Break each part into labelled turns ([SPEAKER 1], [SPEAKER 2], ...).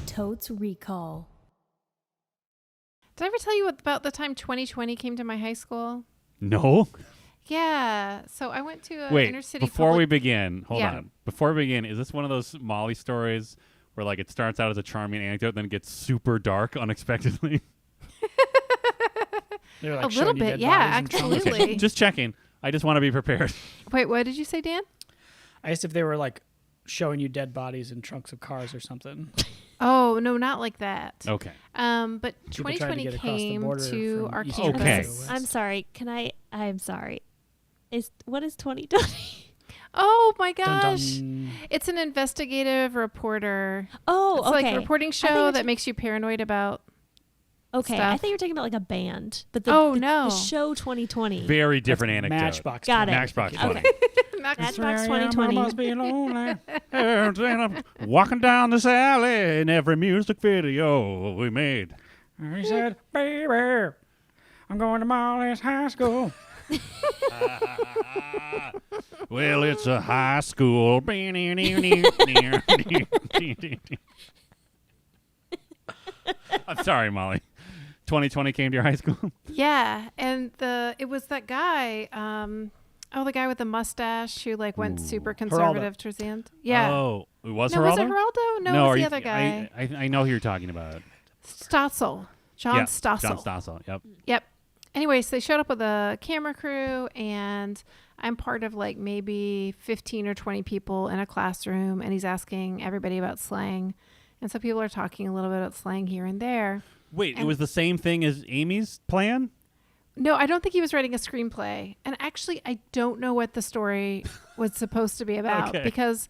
[SPEAKER 1] Totes Recall.
[SPEAKER 2] Did I ever tell you about the time 2020 came to my high school?
[SPEAKER 3] No.
[SPEAKER 2] Yeah. So I went to an
[SPEAKER 3] Wait,
[SPEAKER 2] inner city
[SPEAKER 3] before we
[SPEAKER 2] public...
[SPEAKER 3] begin, hold on. Before we begin, is this one of those Molly stories where like it starts out as a charming anecdote, then it gets super dark unexpectedly?
[SPEAKER 2] A little bit, yeah, absolutely.
[SPEAKER 3] Okay, just checking. I just want to be prepared.
[SPEAKER 2] Wait, what did you say, Dan?
[SPEAKER 4] I asked if they were like showing you dead bodies in trunks of cars or something.
[SPEAKER 2] Oh, no, not like that.
[SPEAKER 3] Okay.
[SPEAKER 2] But
[SPEAKER 4] People trying to
[SPEAKER 2] 2020
[SPEAKER 4] get across the
[SPEAKER 2] came
[SPEAKER 4] border
[SPEAKER 2] to
[SPEAKER 4] from
[SPEAKER 2] our
[SPEAKER 4] East
[SPEAKER 2] campus.
[SPEAKER 3] Okay.
[SPEAKER 1] I'm sorry. I'm sorry. What is 2020?
[SPEAKER 2] Oh my
[SPEAKER 4] Dun,
[SPEAKER 2] gosh.
[SPEAKER 4] dun.
[SPEAKER 2] It's an investigative reporter.
[SPEAKER 1] Oh,
[SPEAKER 2] It's
[SPEAKER 1] okay.
[SPEAKER 2] like a reporting
[SPEAKER 1] I
[SPEAKER 2] show
[SPEAKER 1] think
[SPEAKER 2] that makes you paranoid about
[SPEAKER 1] Okay, I
[SPEAKER 2] stuff.
[SPEAKER 1] think you were talking about like a band, but
[SPEAKER 2] Oh,
[SPEAKER 1] the
[SPEAKER 2] no.
[SPEAKER 1] show 2020.
[SPEAKER 3] Very different
[SPEAKER 4] That's
[SPEAKER 3] anecdote.
[SPEAKER 4] Matchbox.
[SPEAKER 1] Got it.
[SPEAKER 3] Matchbox
[SPEAKER 1] Okay.
[SPEAKER 3] 20.
[SPEAKER 2] Max-
[SPEAKER 1] Matchbox 2020.
[SPEAKER 3] Must be lonely. Walking down this alley in every music video we made.
[SPEAKER 4] He said, "Baby, I'm going to Molly's high school."
[SPEAKER 3] Well, it's a high school. I'm sorry, Molly. 2020 came to your high school?
[SPEAKER 2] Yeah, and it was that guy, the guy with the mustache who like went super conservative towards the end. Yeah.
[SPEAKER 3] Oh, it was
[SPEAKER 2] No,
[SPEAKER 3] Geraldo?
[SPEAKER 2] was it Geraldo? No, it was the other guy.
[SPEAKER 3] I know who you're talking about.
[SPEAKER 2] Stossel. John Stossel.
[SPEAKER 3] John Stossel, yep.
[SPEAKER 2] Yep. Anyways, they showed up with a camera crew, and I'm part of like maybe 15 or 20 people in a classroom, and he's asking everybody about slang. And so people are talking a little bit about slang here and there.
[SPEAKER 3] Wait, it was the same thing as Amy's plan?
[SPEAKER 2] No, I don't think he was writing a screenplay. And actually, I don't know what the story was supposed to be about because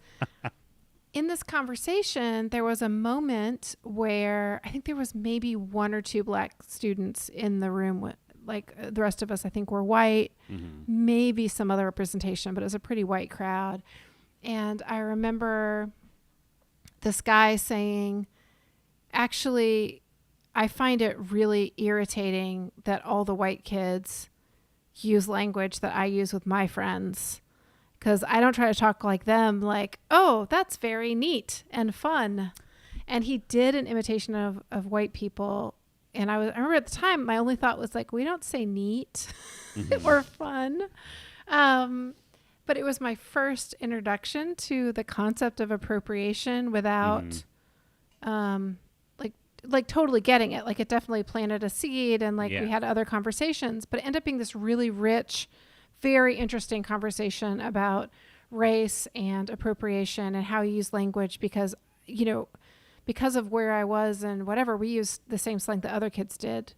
[SPEAKER 2] in this conversation, there was a moment where I think there was maybe one or two black students in the room. Like the rest of us, I think, were white, maybe some other representation, but it was a pretty white crowd. And I remember this guy saying, actually, I find it really irritating that all the white kids use language that I use with my friends because I don't try to talk like them, like, oh, that's very neat and fun. And he did an imitation of white people. And I remember at the time, my only thought was like, we don't say neat or fun. But it was my first introduction to the concept of appropriation without like totally getting it. Like it definitely planted a seed and like we had other conversations, but it ended up being this really rich, very interesting conversation about race and appropriation and how you use language because, you know, because of where I was and whatever, we used the same slang that other kids did.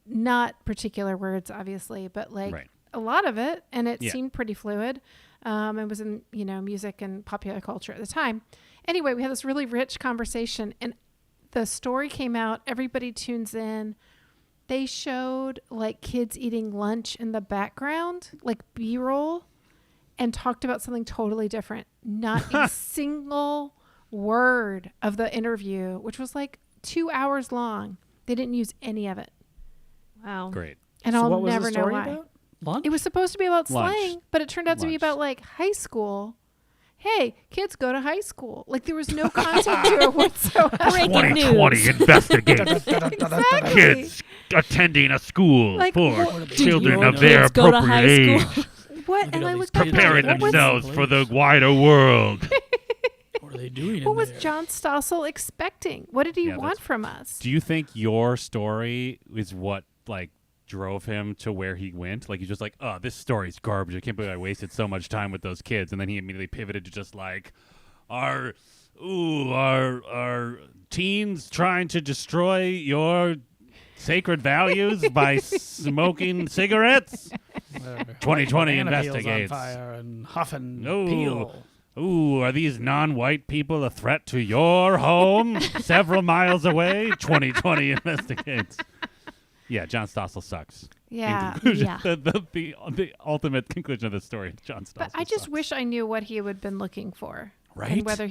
[SPEAKER 2] Not particular words, obviously, but like a lot of it. And it seemed pretty fluid. It was in, you know, music and popular culture at the time. Anyway, we had this really rich conversation and the story came out. Everybody tunes in. They showed like kids eating lunch in the background, like B-roll, and talked about something totally different. Not a single word of the interview, which was like 2 hours long. They didn't use any of it.
[SPEAKER 1] Wow.
[SPEAKER 3] Great.
[SPEAKER 2] And
[SPEAKER 4] So
[SPEAKER 2] I'll
[SPEAKER 4] what was
[SPEAKER 2] never
[SPEAKER 4] the
[SPEAKER 2] know
[SPEAKER 4] story
[SPEAKER 2] why.
[SPEAKER 4] about? Lunch?
[SPEAKER 2] It was supposed to be about
[SPEAKER 3] Lunch.
[SPEAKER 2] slang, but it turned out to be
[SPEAKER 3] Lunch.
[SPEAKER 2] about like high school. Hey, kids go to high school. Like there was no content to it whatsoever.
[SPEAKER 1] Breaking
[SPEAKER 3] 2020
[SPEAKER 1] news.
[SPEAKER 3] investigates
[SPEAKER 2] Exactly.
[SPEAKER 3] kids attending a school
[SPEAKER 2] Like,
[SPEAKER 3] for
[SPEAKER 2] what-
[SPEAKER 3] children
[SPEAKER 4] Do
[SPEAKER 3] of
[SPEAKER 4] you
[SPEAKER 3] their
[SPEAKER 1] kids go to high
[SPEAKER 3] appropriate
[SPEAKER 1] school?
[SPEAKER 3] age,
[SPEAKER 2] What?
[SPEAKER 4] Look
[SPEAKER 2] And
[SPEAKER 4] at
[SPEAKER 2] I
[SPEAKER 4] all
[SPEAKER 2] looked
[SPEAKER 4] these
[SPEAKER 2] up
[SPEAKER 4] kids
[SPEAKER 3] preparing
[SPEAKER 4] What was-
[SPEAKER 3] themselves for the wider world.
[SPEAKER 4] What are they doing
[SPEAKER 2] what
[SPEAKER 4] in
[SPEAKER 2] was
[SPEAKER 4] there?
[SPEAKER 2] John Stossel expecting? What did he
[SPEAKER 3] Yeah,
[SPEAKER 2] want
[SPEAKER 3] that's-
[SPEAKER 2] from us?
[SPEAKER 3] Do you think your story is what like drove him to where he went? Like he's just like, oh, this story's garbage. I can't believe I wasted so much time with those kids. And then he immediately pivoted to just like, our teens trying to destroy your sacred values by smoking cigarettes? 2020
[SPEAKER 4] Banana peels
[SPEAKER 3] investigates.
[SPEAKER 4] on fire and huffing
[SPEAKER 3] No.
[SPEAKER 4] peel.
[SPEAKER 3] Ooh, are these non-white people a threat to your home several miles away? 2020 investigates. Yeah, John Stossel sucks.
[SPEAKER 2] Yeah.
[SPEAKER 3] In conclusion,
[SPEAKER 1] Yeah.
[SPEAKER 3] the ultimate conclusion of the story, John Stossel
[SPEAKER 2] But I just
[SPEAKER 3] sucks.
[SPEAKER 2] wish I knew what he would have been looking for.
[SPEAKER 3] Right?
[SPEAKER 2] And whether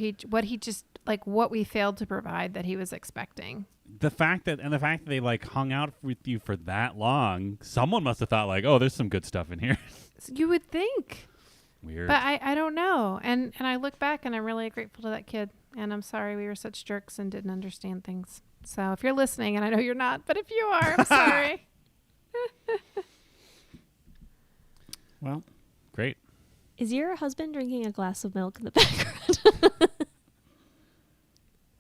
[SPEAKER 2] what we failed to provide that he was expecting.
[SPEAKER 3] The fact that they like hung out with you for that long, someone must have thought like, oh, there's some good stuff in here.
[SPEAKER 2] So you would think.
[SPEAKER 3] Weird.
[SPEAKER 2] But I don't know. And I look back and I'm really grateful to that kid. And I'm sorry we were such jerks and didn't understand things. So if you're listening, and I know you're not, but if you are, I'm sorry.
[SPEAKER 4] Well,
[SPEAKER 3] Great.
[SPEAKER 1] Is your husband drinking a glass of milk in the background?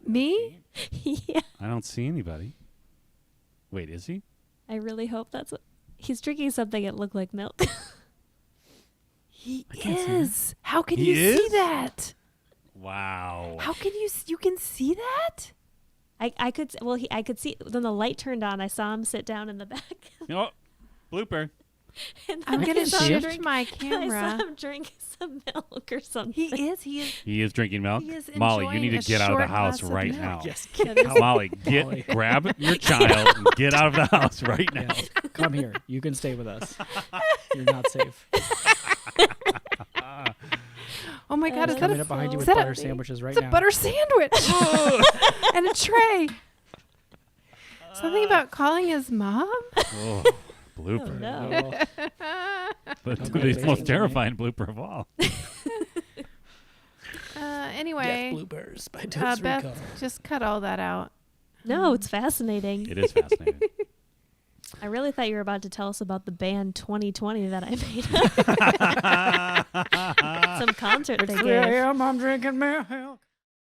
[SPEAKER 2] Me?
[SPEAKER 1] Yeah.
[SPEAKER 3] I don't see anybody. Wait, is he?
[SPEAKER 1] I really hope that's what he's drinking. Something that looked like milk.
[SPEAKER 2] He
[SPEAKER 4] can't see
[SPEAKER 2] is. How can
[SPEAKER 3] He
[SPEAKER 2] you see
[SPEAKER 3] is?
[SPEAKER 2] that?
[SPEAKER 3] Wow.
[SPEAKER 2] How can you can see that?
[SPEAKER 1] I could I could see when the light turned on. I saw him sit down in the back.
[SPEAKER 3] Oh, blooper.
[SPEAKER 1] And
[SPEAKER 2] I'm
[SPEAKER 1] then
[SPEAKER 2] gonna
[SPEAKER 1] I saw him
[SPEAKER 2] shift
[SPEAKER 1] drink-
[SPEAKER 2] my
[SPEAKER 1] I saw
[SPEAKER 2] camera.
[SPEAKER 1] him drink some milk or something.
[SPEAKER 2] He is.
[SPEAKER 3] He is drinking milk.
[SPEAKER 2] He is
[SPEAKER 3] Molly, you
[SPEAKER 2] enjoying
[SPEAKER 3] need
[SPEAKER 2] a
[SPEAKER 3] to get out of the
[SPEAKER 2] short
[SPEAKER 3] house
[SPEAKER 2] glass of
[SPEAKER 3] right
[SPEAKER 2] milk.
[SPEAKER 3] now.
[SPEAKER 4] yes.
[SPEAKER 1] Yeah, there's-
[SPEAKER 3] Molly,
[SPEAKER 4] Molly.
[SPEAKER 3] grab your child and get out of the house right now.
[SPEAKER 4] Yes. Come here. You can stay with us. You're not safe.
[SPEAKER 2] Oh my God! Is that
[SPEAKER 4] Coming
[SPEAKER 2] a
[SPEAKER 4] up behind you
[SPEAKER 2] is
[SPEAKER 4] with
[SPEAKER 2] that a-
[SPEAKER 4] butter sandwiches right
[SPEAKER 2] it's a
[SPEAKER 4] now.
[SPEAKER 2] butter sandwich and a tray? Something about calling his mom?
[SPEAKER 3] Oh, blooper.
[SPEAKER 1] Oh, no.
[SPEAKER 4] Oh,
[SPEAKER 3] But
[SPEAKER 4] Okay,
[SPEAKER 3] the most
[SPEAKER 4] wait.
[SPEAKER 3] terrifying blooper of all.
[SPEAKER 2] Anyway,
[SPEAKER 4] Death bloopers by Totes
[SPEAKER 2] Beth,
[SPEAKER 4] Recall.
[SPEAKER 2] just cut all that out.
[SPEAKER 1] No, it's fascinating.
[SPEAKER 3] It is fascinating.
[SPEAKER 1] I really thought you were about to tell us about the band 2020 that I made. Some concert they
[SPEAKER 4] 3
[SPEAKER 1] gave.
[SPEAKER 4] a.m. I'm drinking milk.